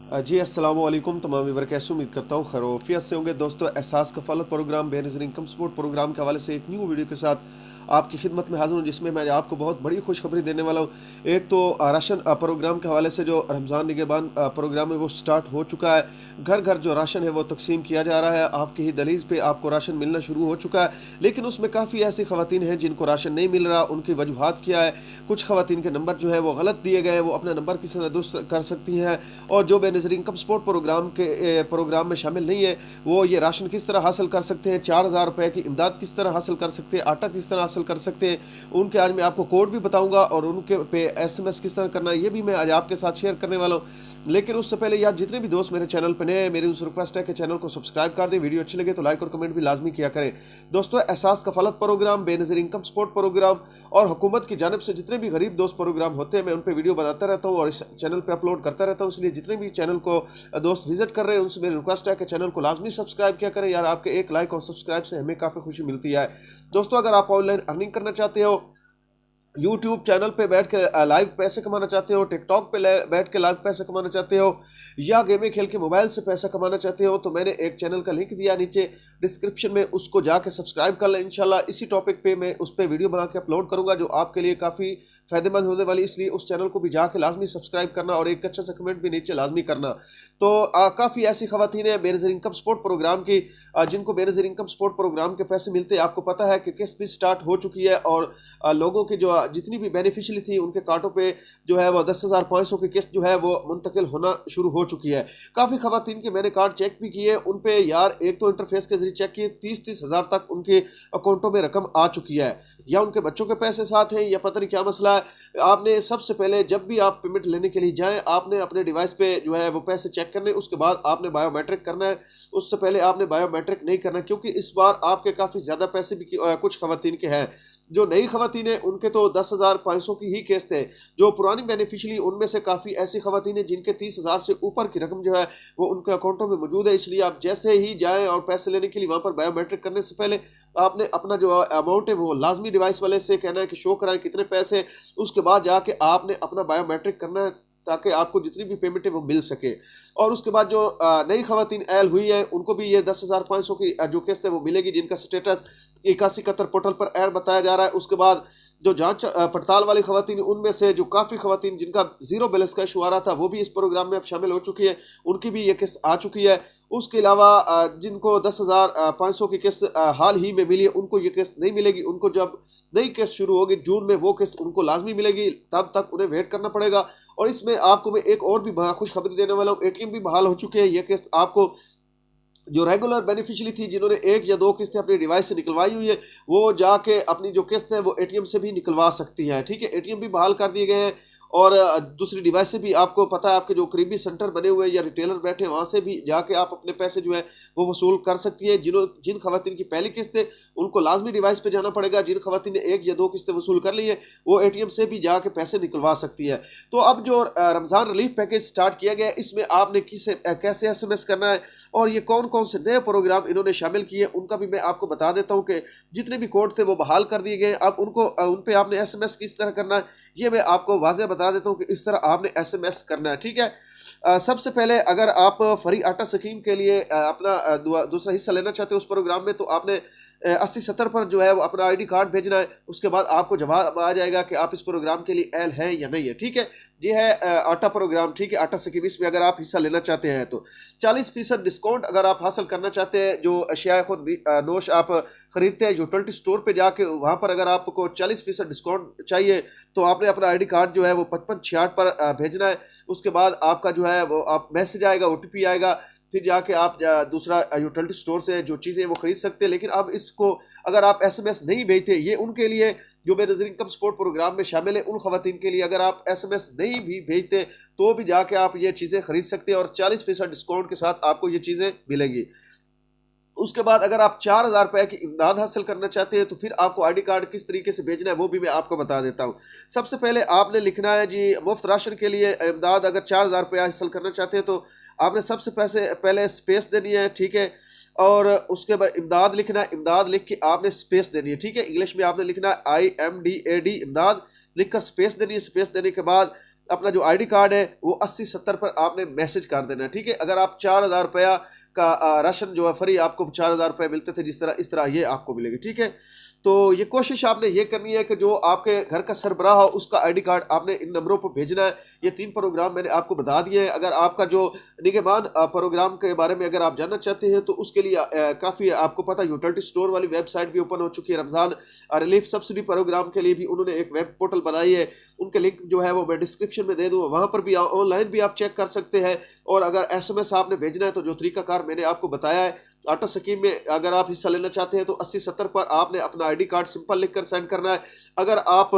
जी अस्सलाम वालेकुम तमाम व्यूअर, कैसे उम्मीद करता हूँ खैरियत से होंगे। दोस्तों, Ehsaas Kafaalat program Benazir income support program के हवाले से एक न्यू वीडियो के साथ आपकी खिदमत में हाज़िर हूँ, जिसमें मैं आपको बहुत बड़ी खुशखबरी देने वाला हूँ। एक तो राशन प्रोग्राम के हवाले से जो रमज़ान निगहबान प्रोग्राम है वो स्टार्ट हो चुका है। घर घर जो राशन है वो तकसीम किया जा रहा है। आपकी ही दहलीज़ पे आपको राशन मिलना शुरू हो चुका है, लेकिन उसमें काफ़ी ऐसी ख़वातीन हैं जिनको राशन नहीं मिल रहा। उनकी वजूहात क्या है? कुछ ख़वातीन के नंबर जो है वो गलत दिए गए हैं, वो अपना नंबर किस तरह दुरुस्त कर सकती हैं। और जो बेनज़ीर इनकम सपोर्ट प्रोग्राम में शामिल नहीं है, वो ये राशन किस तरह हासिल कर सकते हैं, 4000 रुपये की इमदाद किस तरह हासिल कर सकते हैं, आटा किस तरह हासिल कर सकते हैं, उनके आज मैं आपको कोड भी बताऊंगा और उनके पे SMS किस तरह करना है ये भी मैं आज आपके साथ शेयर करने वाला हूँ। लेकिन उससे पहले यार, जितने भी दोस्त मेरे चैनल पर नए हैं, मेरी उस रिक्वेस्ट है कि चैनल को सब्सक्राइब कर दें। वीडियो अच्छी लगे तो लाइक और कमेंट भी लाजमी किया करें। दोस्तों, Ehsaas Kafalat program, Benazir income support program और हुकूमत की जानिब से जितने भी गरीब दोस्त प्रोग्राम होते हैं, मैं उन पर वीडियो बनाता रहता हूँ और इस चैनल पर अपलोड करता रहता हूँ। इसलिए जितने भी चैनल को दोस्त विजिट कर रहे हैं उनसे मेरी रिक्वेस्ट है कि चैनल को लाजमी सब्सक्राइब किया करें। यार, आपके एक लाइक और सब्सक्राइब से हमें काफ़ी खुशी मिलती है। दोस्तों, अगर आप ऑनलाइन अर्निंग करना चाहते हो, यूट्यूब चैनल पे बैठ के लाइव पैसे कमाना चाहते हो, टिकटॉक पे बैठ के लाइव पैसे कमाना चाहते हो, या गेमें खेल के मोबाइल से पैसा कमाना चाहते हो, तो मैंने एक चैनल का लिंक दिया नीचे डिस्क्रिप्शन में, उसको जाके सब्सक्राइब कर लें। इंशाल्लाह इसी टॉपिक पे मैं उस पर वीडियो बना के अपलोड करूंगा जो आपके लिए काफ़ी फ़ायदेमंद होने वाली। इसलिए उस चैनल को भी जाके लाजमी सब्सक्राइब करना और एक अच्छा सा कमेंट भी नीचे लाजमी करना। तो काफ़ी ऐसी खवातीन है बेनज़ीर इनकम सपोर्ट प्रोग्राम की, जिनको बेनज़ीर इनकम सपोर्ट प्रोग्राम के पैसे मिलते हैं। आपको पता है कि किस्त भी स्टार्ट हो चुकी है और लोगों की जो जितनी भी बेनिफिशियरी थी उनके कार्डों पे जो है वो 10,500 की किस्त जो है वो मुंतकिल होना शुरू हो चुकी है। काफ़ी खवातीन के मैंने कार्ड चेक भी किए, उन पे यार एक तो इंटरफेस के जरिए चेक किए, 30-30 हज़ार तक उनके अकाउंटों में रकम आ चुकी है, या उनके बच्चों के पैसे साथ हैं या पता नहीं क्या मसला है। आपने सबसे पहले जब भी आप पेमेंट लेने के लिए जाएं, आपने अपने डिवाइस पे जो है वो पैसे चेक करने, उसके बाद आपने बायोमेट्रिक करना है। उससे पहले आपने बायोमेट्रिक नहीं करना, क्योंकि इस बार आपके काफ़ी ज़्यादा पैसे भी कुछ खवातीन के हैं। जो नई खवातीन है उनके तो 10,500 की ही किस्त है। जो पुरानी बेनिफिशियरी, उनमें से काफ़ी ऐसी खवातीन है जिनके 30,000 से ऊपर की रकम जो है वो उनके अकाउंटों में मौजूद है। इसलिए आप जैसे ही जाएं और पैसे लेने के लिए वहाँ पर बायोमेट्रिक करने से पहले आपने अपना जो अमाउंट है वो लाजमी डिवाइस वाले से कहना है कि शो कराएं कितने पैसे। उसके बाद जाके आपने अपना बायोमेट्रिक करना है ताकि आपको जितनी भी पेमेंट है वो मिल सके। और उसके बाद जो नई खवातीन ऐल हुई है उनको भी ये 10,500 की जो किस्त है वो मिलेगी, जिनका स्टेटस 8171 पोर्टल पर ऐड बताया जा रहा है। उसके बाद जो जांच पड़ताल वाली खवातीन, उनमें से जो काफ़ी खवातीन जिनका जीरो बैलेंस का इशू आ रहा था वो भी इस प्रोग्राम में अब शामिल हो चुकी है, उनकी भी ये किस्त आ चुकी है। उसके अलावा जिनको 10,500 की किस्त हाल ही में मिली है, उनको ये किस्त नहीं मिलेगी। उनको जब नई किस्त शुरू होगी जून में, वो किस्त उनको लाजमी मिलेगी, तब तक उन्हें वेट करना पड़ेगा। और इसमें आपको मैं एक और भी खुशखबरी देने वाला हूँ, ATM भी बहाल हो चुके हैं। ये किस्त आपको जो रेगुलर बेनिफिशियरी थी, जिन्होंने एक या दो किस्तें अपनी डिवाइस से निकलवाई हुई है, वो जाके अपनी जो किस्त है वो ATM से भी निकलवा सकती हैं। ठीक है, ATM भी बहाल कर दिए गए हैं और दूसरी डिवाइस से भी, आपको पता है आपके जो करीबी सेंटर बने हुए हैं या रिटेलर बैठे हैं, वहाँ से भी जाके आप अपने पैसे जो है वो वसूल कर सकती है। जिन खवातीन की पहली किस्त है उनको लाजमी डिवाइस पे जाना पड़ेगा। जिन खवातीन ने एक या दो किस्तें वसूल कर ली है वो ATM से भी जाके पैसे निकलवा सकती है। तो अब जो रमज़ान रिलीफ पैकेज स्टार्ट किया गया है, इसमें आपने कैसे SMS करना है और ये कौन कौन से नए प्रोग्राम इन्होंने शामिल किए, उनका भी मैं आपको बता देता हूँ कि जितने भी कोड थे वो बहाल कर दिए गए। अब उन पे आपने SMS किस तरह करना है ये मैं आपको वाज़ेह बता देता हूँ कि इस तरह आपने SMS करना है। ठीक है, सबसे पहले अगर आप फ्री आटा स्कीम के लिए अपना दूसरा हिस्सा लेना चाहते हो उस प्रोग्राम में, तो आपने 8070 पर जो है वो अपना ID कार्ड भेजना है। उसके बाद आपको जवाब आ जाएगा कि आप इस प्रोग्राम के लिए एल है या नहीं है। ठीक है, ये है आटा प्रोग्राम। ठीक है, आटा स्कीम, इसमें अगर आप हिस्सा लेना चाहते हैं तो 40% डिस्काउंट अगर आप हासिल करना चाहते हैं, जो अशिया खुद नोश आप खरीदते हैं यूटिलिटी स्टोर पे जाके, वहाँ पर अगर आपको 40% डिस्काउंट चाहिए तो आपने अपना ID कार्ड जो है वो 5566 पर भेजना है। उसके बाद आपका जो है वो आप मैसेज आएगा, OTP आएगा, फिर जाके आप दूसरा यूटिलिटी स्टोर से जो चीज़ें वो खरीद सकते हैं। लेकिन अब इसको अगर आप SMS नहीं भेजते, ये उनके लिए जो बेनज़ीर इनकम सपोर्ट प्रोग्राम में शामिल है उन खवातीन के लिए, अगर आप SMS नहीं भी भेजते तो भी जाके आप ये चीज़ें खरीद सकते हैं और 40% डिस्काउंट के साथ आपको ये चीज़ें मिलेंगी। उसके बाद अगर आप 4,000 रुपये की इमदाद हासिल करना चाहते हैं तो फिर आपको ID कार्ड किस तरीके से भेजना है वो भी मैं आपको बता देता हूँ। सबसे पहले आपने लिखना है जी, मुफ्त राशन के लिए इमदाद अगर 4,000 रुपये हासिल करना चाहते हैं तो आपने सबसे पहले स्पेस देनी है। ठीक है, और उसके बाद इमदाद लिखना है। इमदाद लिख के आपने स्पेस देनी है। ठीक है, इंग्लिश में आपने लिखना है IMDAD इमदाद, लिखकर स्पेस देनी है। स्पेस देने के बाद अपना जो आईडी कार्ड है वो 80-70 पर आपने मैसेज कर देना है, ठीक है। अगर आप 4,000 रुपया का राशन जो है फ्री आपको 4,000 रुपये मिलते थे जिस तरह, इस तरह ये आपको मिलेगी, ठीक है। तो ये कोशिश आपने ये करनी है कि जो आपके घर का सरबराह हो उसका आईडी कार्ड आपने इन नंबरों पर भेजना है। ये 3 प्रोग्राम मैंने आपको बता दिए हैं। अगर आपका जो निगहबान प्रोग्राम के बारे में अगर आप जानना चाहते हैं तो उसके लिए काफ़ी आपको पता है यूटिलिटी स्टोर वाली वेबसाइट भी ओपन हो चुकी है। रमज़ान रिलीफ सब्सिडी प्रोग्राम के लिए भी उन्होंने एक वेब पोर्टल बनाई है, उनके लिंक जो है वो मैं डिस्क्रिप्शन में दे दूँगा, वहाँ पर भी ऑनलाइन भी आप चेक कर सकते हैं। और अगर SMS आपने भेजना है तो जो तरीकाकार मैंने आपको बताया है, आटा स्कीम में अगर आप हिस्सा लेना चाहते हैं तो 80-70 पर आपने अपना आईडी कार्ड सिंपल लिखकर सेंड करना है। अगर आप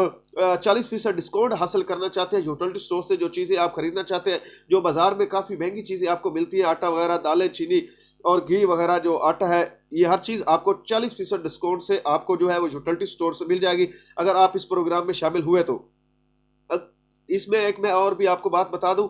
40% डिस्काउंट हासिल करना चाहते हैं यूटिलिटी स्टोर से, जो चीज़ें आप खरीदना चाहते हैं, जो बाजार में काफ़ी महंगी चीज़ें आपको मिलती है, आटा वगैरह, दालें, चीनी और घी वगैरह, जो आटा है, ये हर चीज़ आपको 40% डिस्काउंट से आपको जो है वो यूटिलिटी स्टोर से मिल जाएगी अगर आप इस प्रोग्राम में शामिल हुए तो। इसमें एक मैं और भी आपको बात बता दूं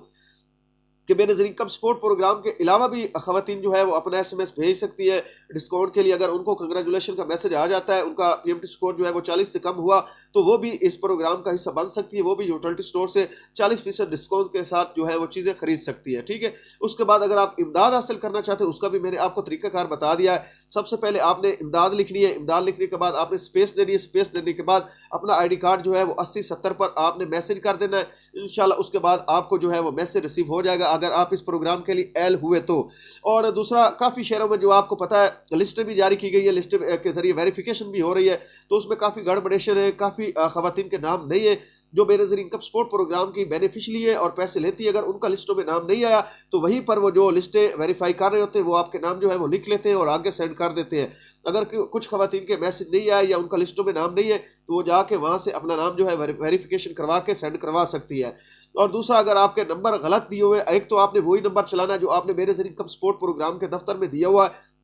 कि बेनज़ीर इनकम सपोर्ट प्रोग्राम के अलावा भी ख़वातीन जो है वो अपना SMS भेज सकती है डिस्काउंट के लिए। अगर उनको कंग्रेचुलेशन का मैसेज आ जाता है, उनका PMT स्कोर जो है वो 40 से कम हुआ, तो वो भी इस प्रोग्राम का हिस्सा बन सकती है। वो भी यूटिलिटी स्टोर से 40% डिस्काउंट के साथ जो है वो चीज़ें खरीद सकती है, ठीक है। उसके बाद अगर आप इमदाद हासिल करना चाहते हैं, उसका भी मैंने आपको तरीकाकार बता दिया है। सबसे पहले आपने इमदाद लिखनी है, इमदाद लिखने के बाद आपने स्पेस देनी है, स्पेस देने के बाद अपना आईडी कार्ड जो है वो 80-70 पर आपने मैसेज कर देना है। इंशाल्लाह उसके बाद आपको जो है वो मैसेज रिसीव हो जाएगा अगर आप इस प्रोग्राम के लिए एल हुए तो। और दूसरा, काफ़ी शहरों में जो आपको पता है लिस्टें भी जारी की गई है, लिस्ट के जरिए वेरिफिकेशन भी हो रही है, तो उसमें काफ़ी गड़बड़ेशन है, काफ़ी ख़वातीन के नाम नहीं है जो बेनज़ीर इनकम सपोर्ट प्रोग्राम की बेनिफिशरी है और पैसे लेती है। अगर उनका लिस्टों में नाम नहीं आया तो वहीं पर वो जो लिस्टें वेरीफाई कर रहे होते हैं वो आपके नाम जो है वो लिख लेते हैं और आगे सेंड कर देते हैं। अगर कुछ ख़वातीन के मैसेज नहीं आया या उनका लिस्टों में नाम नहीं है तो वो जाके वहाँ से अपना नाम जो है वेरिफिकेशन करवा के सेंड करवा सकती है। और दूसरा, अगर आपके नंबर गलत दिए हुए, एक तो आपने वही नंबर चलाना जो आपने बेनज़ीर इनकम सपोर्ट प्रोग्राम के दफ्तर में दिया हुआ है,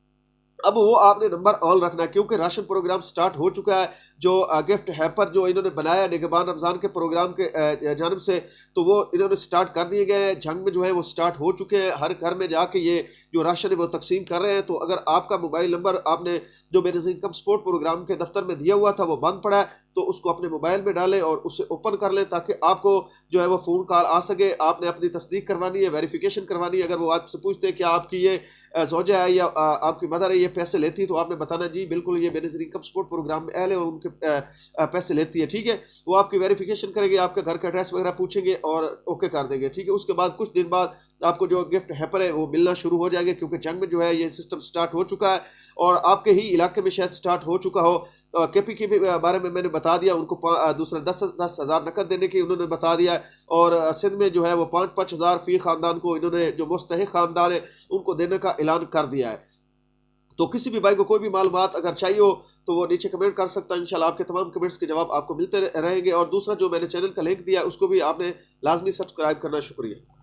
अब वो आपने नंबर ऑन रखना है क्योंकि राशन प्रोग्राम स्टार्ट हो चुका है। जो गिफ्ट हैपर जो इन्होंने बनाया निगहबान रमज़ान के प्रोग्राम के जानिब से, तो वो इन्होंने स्टार्ट कर दिए गए हैं। जंग में जो है वो स्टार्ट हो चुके हैं, हर घर में जाके ये जो राशन है वो तकसीम कर रहे हैं। तो अगर आपका मोबाइल नंबर आपने जो बेनज़ीर इनकम सपोर्ट प्रोग्राम के दफ्तर में दिया हुआ था वो बंद पड़ा है, तो उसको अपने मोबाइल में डालें और उसे ओपन कर लें ताकि आपको जो है वो फ़ोन कॉल आ सके। आपने अपनी तस्दीक करवानी है, वेरिफिकेशन करवानी है। अगर वो आपसे पूछते हैं कि आपकी ये ज़ौजा है या आपकी मदर है, ये पैसे लेती है, तो आपने बताना जी बिल्कुल ये बेनज़ीर इनकम सपोर्ट प्रोग्राम में अहल है और उनके पैसे लेती है, ठीक है। वो आपकी वेरिफिकेशन करेंगे, आपके घर का एड्रेस वगैरह पूछेंगे और ओके कर देंगे, ठीक है। उसके बाद कुछ दिन बाद आपको जो गिफ्ट हैपर है वो मिलना शुरू हो जाएंगे क्योंकि जंग में जो है ये सिस्टम स्टार्ट हो चुका है और आपके ही इलाके में शायद स्टार्ट हो चुका हो। KP के बारे में मैंने बता दिया, उनको दूसरा 10,000 नकद देने की उन्होंने बता दिया है। और सिंध में जो है वो 5-5 हज़ार फी ख़ानदान को इन्होंने, जो मुस्तहिक़ ख़ानदान है, उनको देने का ऐलान कर दिया है। तो किसी भी भाई को कोई भी मालूमात अगर चाहिए हो तो वो नीचे कमेंट कर सकता है। इंशाल्लाह आपके तमाम कमेंट्स के जवाब आपको मिलते रहेंगे। और दूसरा, जो मैंने चैनल का लिंक दिया है उसको भी आपने लाजमी सब्सक्राइब करना। शुक्रिया।